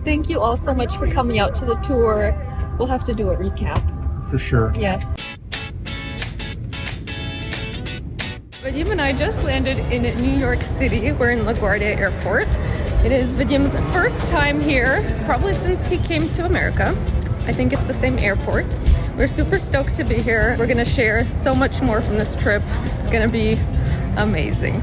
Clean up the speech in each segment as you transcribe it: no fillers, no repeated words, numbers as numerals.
Thank you all so much for coming out to the tour. We'll have to do a recap. For sure. Yes. Vadim and I just landed in New York City. We're in LaGuardia Airport. It is Vadim's first time here, probably since he came to America. I think it's the same airport. We're super stoked to be here. We're gonna share so much more from this trip. It's gonna be amazing.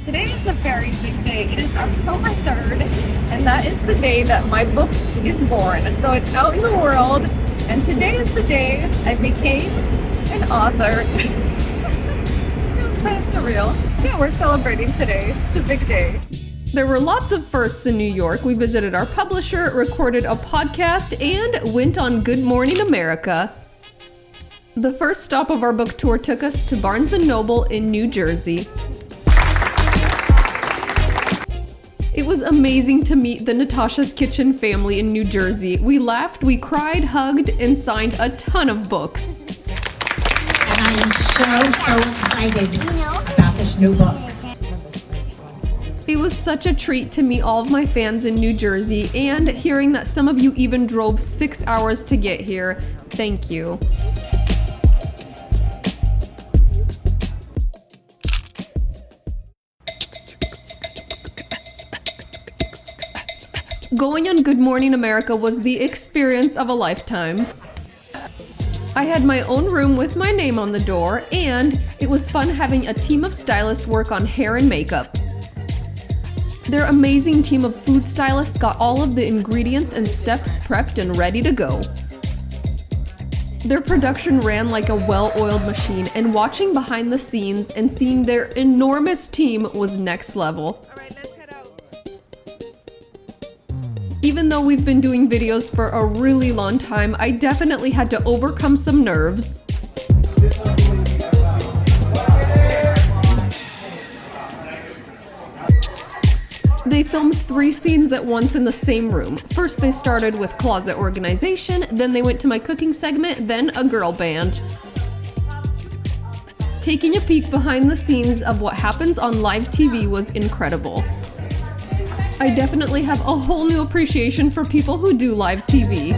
Today is a very big day. It is October 3rd, and that is the day that my book is born. So it's out in the world, and today is the day I became an author. Feels kind of surreal. Yeah, we're celebrating today. It's a big day. There were lots of firsts in New York. We visited our publisher, recorded a podcast, and went on Good Morning America. The first stop of our book tour took us to Barnes & Noble in New Jersey. It was amazing to meet the Natasha's Kitchen family in New Jersey. We laughed, we cried, hugged, and signed a ton of books. And I am so excited about this new book. It was such a treat to meet all of my fans in New Jersey, and hearing that some of you even drove 6 hours to get here. Thank you. Going on Good Morning America was the experience of a lifetime. I had my own room with my name on the door, and it was fun having a team of stylists work on hair and makeup. Their amazing team of food stylists got all of the ingredients and steps prepped and ready to go. Their production ran like a well-oiled machine, and watching behind the scenes and seeing their enormous team was next level. Even though we've been doing videos for a really long time, I definitely had to overcome some nerves. They filmed 3 scenes at once in the same room. First they started with closet organization, then they went to my cooking segment, then a girl band. Taking a peek behind the scenes of what happens on live TV was incredible. I definitely have a whole new appreciation for people who do live TV.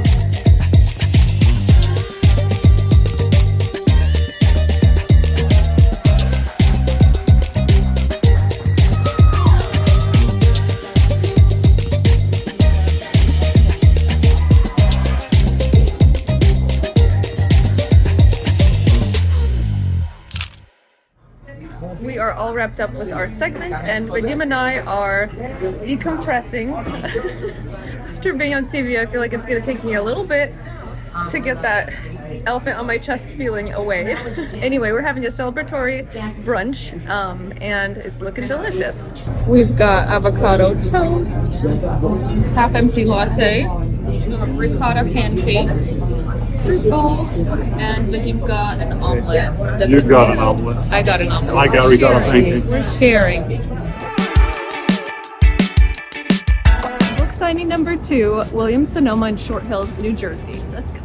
We are all wrapped up with our segment, and Vadim and I are decompressing. After being on TV, I feel like it's going to take me a little bit to get that elephant on my chest feeling away. Anyway, we're having a celebratory brunch, and it's looking delicious. We've got avocado toast, half-empty latte, some ricotta pancakes, and then you've got an omelet. You've got an omelet. I got an omelet. I got ricotta pancakes. We're sharing. Book signing number 2, William Sonoma in Short Hills, New Jersey. Let's go.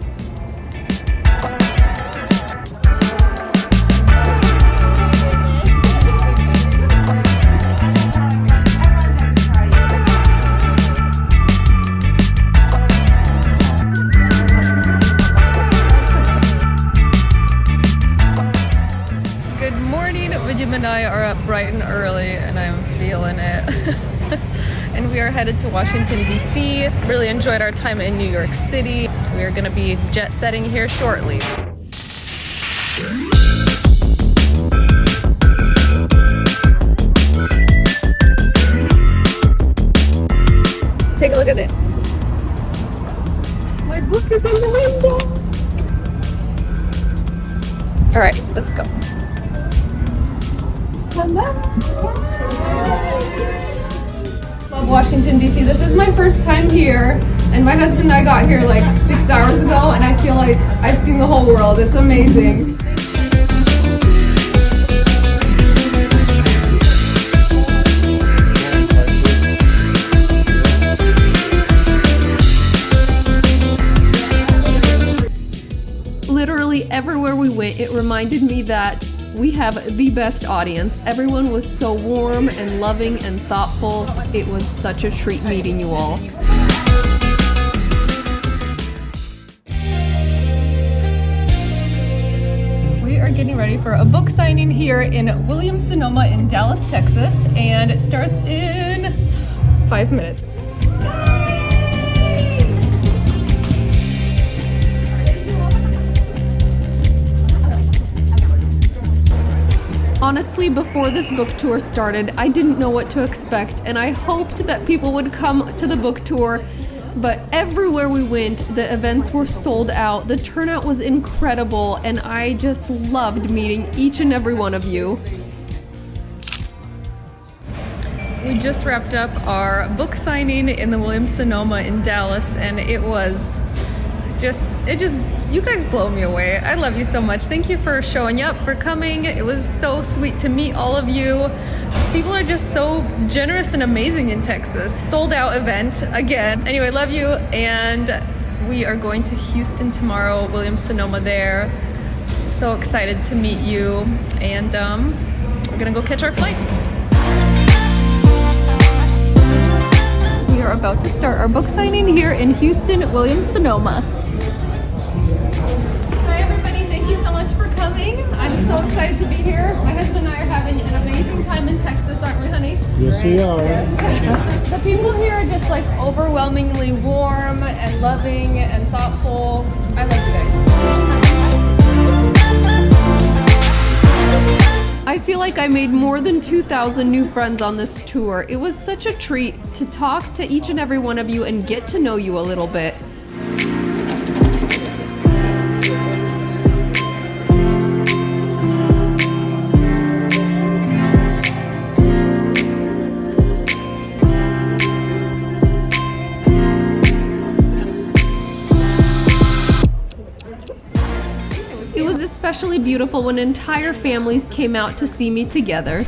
Vadim and I are up bright and early, and I'm feeling it. And we are headed to Washington, D.C. Really enjoyed our time in New York City. We are going to be jet setting here shortly. Take a look at this. My book is in the window. All right, let's go. Love Washington, D.C. This is my first time here, and my husband and I got here like 6 hours ago, and I feel like I've seen the whole world. It's amazing. Literally everywhere we went, it reminded me that We have the best audience. Everyone was so warm and loving and thoughtful. It was such a treat meeting you all. We are getting ready for a book signing here in Williams-Sonoma in Dallas, Texas, and it starts in 5 minutes. Honestly, before this book tour started, I didn't know what to expect, and I hoped that people would come to the book tour, but everywhere we went, the events were sold out. The turnout was incredible, and I just loved meeting each and every one of you. We just wrapped up our book signing in the Williams-Sonoma in Dallas, and it just, you guys blow me away. I love you so much. Thank you for showing up, for coming. It was so sweet to meet all of you. People are just so generous and amazing in Texas. Sold out event again. Anyway, love you, and we are going to Houston tomorrow, Williams-Sonoma there. So excited to meet you, and we're gonna go catch our flight. We are about to start our book signing here in Houston, Williams-Sonoma. I'm so excited to be here. My husband and I are having an amazing time in Texas, aren't we, honey? Yes, we are. Yes. The people here are just like overwhelmingly warm and loving and thoughtful. I love you guys. I feel like I made more than 2,000 new friends on this tour. It was such a treat to talk to each and every one of you and get to know you a little bit. Especially beautiful when entire families came out to see me together.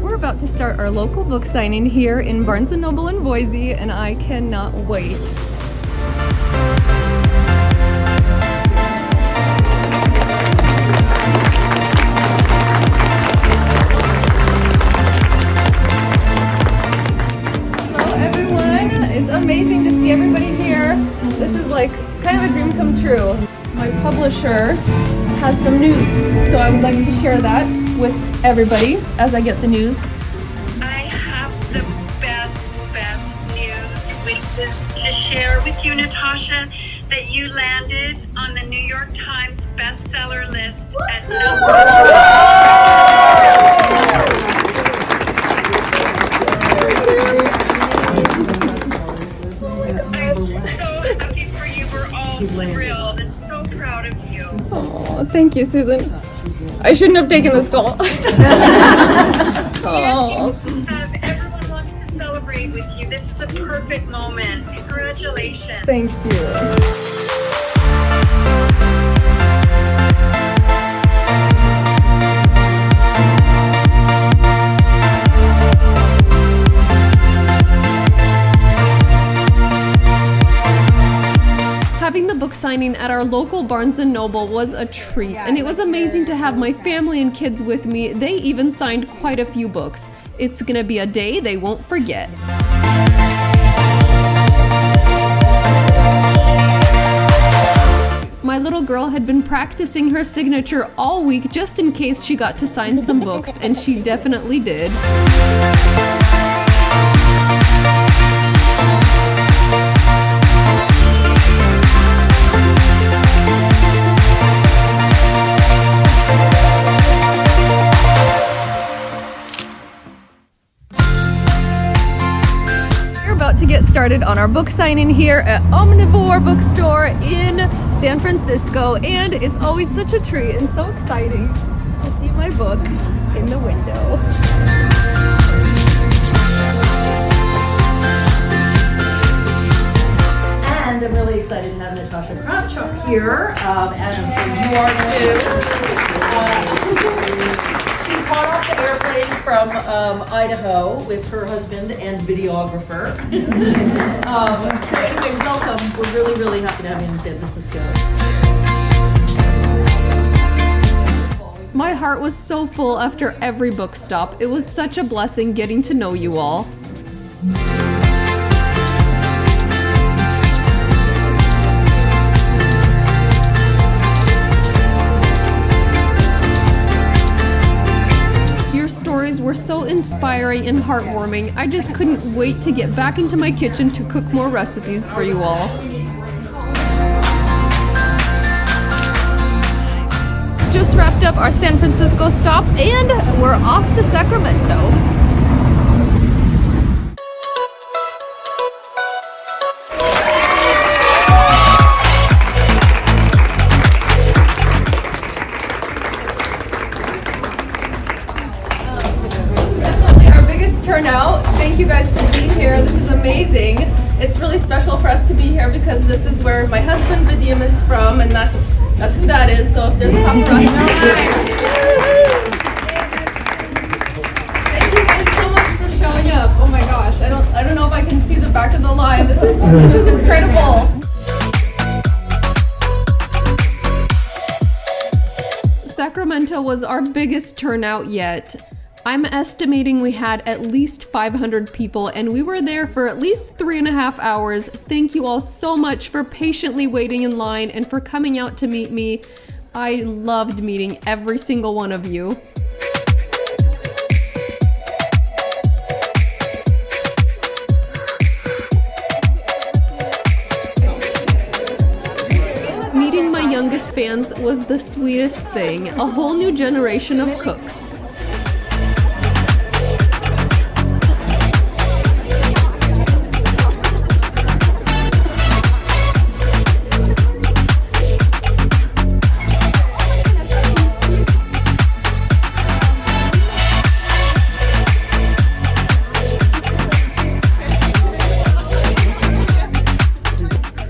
We're about to start our local book signing here in Barnes & Noble in Boise, and I cannot wait. Amazing to see everybody here. This is like kind of a dream come true. My publisher has some news, so I would like to share that with everybody as I get the news. I have the best news to share with you, Natasha, that you landed on the New York Times bestseller list at thrilled and so proud of you. Oh, thank you, Susan. I shouldn't have taken this call. Oh. Everyone wants to celebrate with you. This is a perfect moment. Congratulations. Thank you. Having the book signing at our local Barnes & Noble was a treat, and it was amazing to have my family and kids with me. They even signed quite a few books. It's gonna be a day they won't forget. My little girl had been practicing her signature all week just in case she got to sign some books, and she definitely did. To get started on our book signing here at Omnivore bookstore in San Francisco, and it's always such a treat and so exciting to see my book in the window. And I'm really excited to have Natasha Kravchuk here, and I'm sure you are too. She's hot off the from Idaho with her husband and videographer. So anyway, welcome. We're really, really happy to have you in San Francisco. My heart was so full after every book stop. It was such a blessing getting to know you all. Your stories were so inspiring and heartwarming. I just couldn't wait to get back into my kitchen to cook more recipes for you all. Just wrapped up our San Francisco stop and we're off to Sacramento. Definitely our biggest turnout. Thank you guys for being here. This is amazing. It's really special for us to be here because this is where my husband Vidyam is from, and that's who that is. So if there's paparazzi, thank you guys so much for showing up. Oh my gosh, I don't know if I can see the back of the line. This is incredible. Sacramento was our biggest turnout yet. I'm estimating we had at least 500 people, and we were there for at least 3.5 hours. Thank you all so much for patiently waiting in line and for coming out to meet me. I loved meeting every single one of you. Meeting my youngest fans was the sweetest thing. A whole new generation of cooks.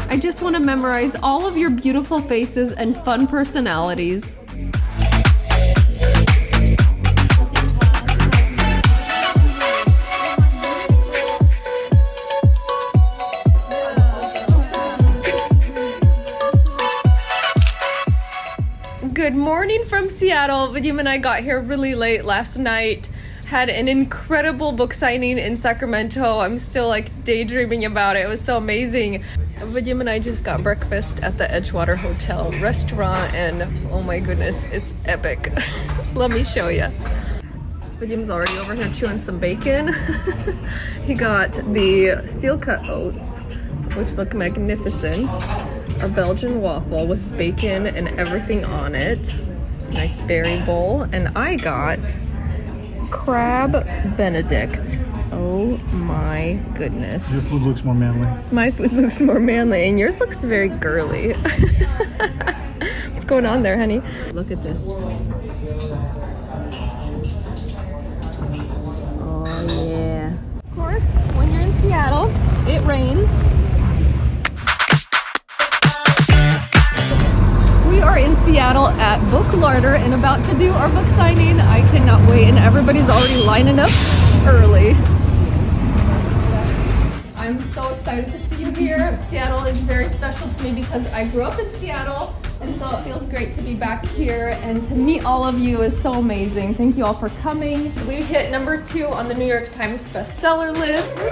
I just want to memorize all of your beautiful faces and fun personalities. Good morning from Seattle. Vidyam and I got here really late last night. Had an incredible book signing in Sacramento. I'm still like daydreaming about it. It was so amazing. Vidyam and I just got breakfast at the Edgewater Hotel restaurant, and oh my goodness, it's epic. Let me show you. Vidyam's already over here chewing some bacon. He got the steel cut oats, which look magnificent. Our Belgian waffle with bacon and everything on it. It's a nice berry bowl. And I got crab Benedict. Oh my goodness. Your food looks more manly. My food looks more manly, and yours looks very girly. What's going on there, honey? Look at this. Oh yeah. Of course, when you're in Seattle, it rains. We are in Seattle at Book Larder and about to do our book signing. I cannot wait, and everybody's already lining up early. I'm so excited to see you here. Seattle is very special to me because I grew up in Seattle, and so it feels great to be back here, and to meet all of you is so amazing. Thank you all for coming. So we hit number 2 on the New York Times bestseller list. So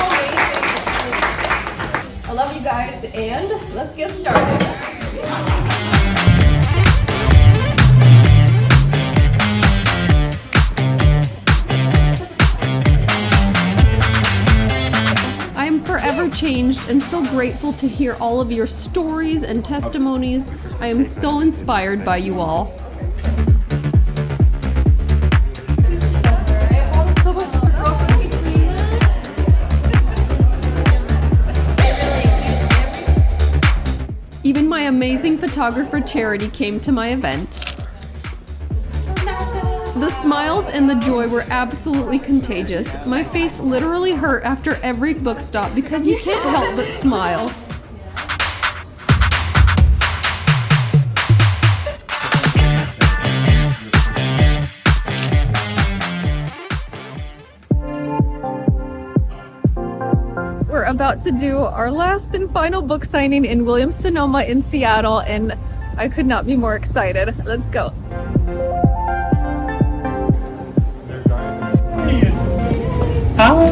amazing. I love you guys, and let's get started. Forever changed and so grateful to hear all of your stories and testimonies. I am so inspired by you all. Even my amazing photographer Charity came to my event. The smiles and the joy were absolutely contagious. My face literally hurt after every book stop because you can't help but smile. about to do our last and final book signing in Williams-Sonoma in Seattle, and I could not be more excited. Let's go. Hello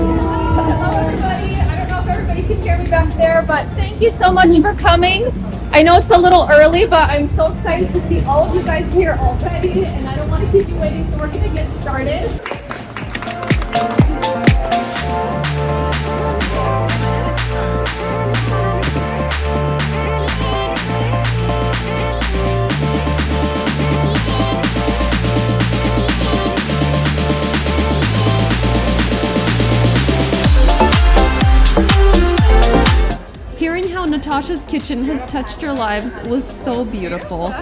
everybody. I don't know if everybody can hear me back there, but thank you so much for coming. I know it's a little early, but I'm so excited to see all of you guys here already, and I don't want to keep you waiting, so we're going to get started. Hearing how Natasha's kitchen has touched your lives was so beautiful.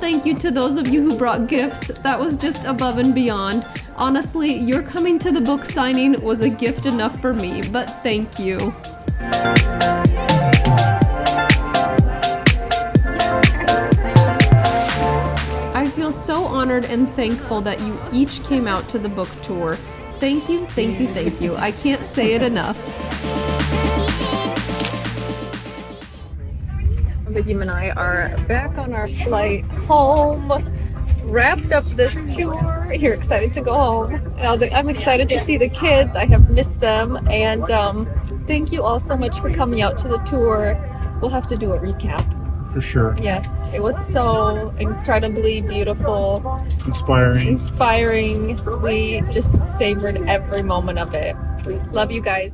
Thank you to those of you who brought gifts. That was just above and beyond. Honestly, your coming to the book signing was a gift enough for me, but thank you. I feel so honored and thankful that you each came out to the book tour. Thank you, thank you, thank you. I can't say it enough. William and I are back on our flight home, wrapped up this tour. You're excited to go home. I'm excited to see the kids. I have missed them, and thank you all so much for coming out to the tour. We'll have to do a recap. For sure. Yes, it was so incredibly beautiful. Inspiring. We just savored every moment of it. Love you guys.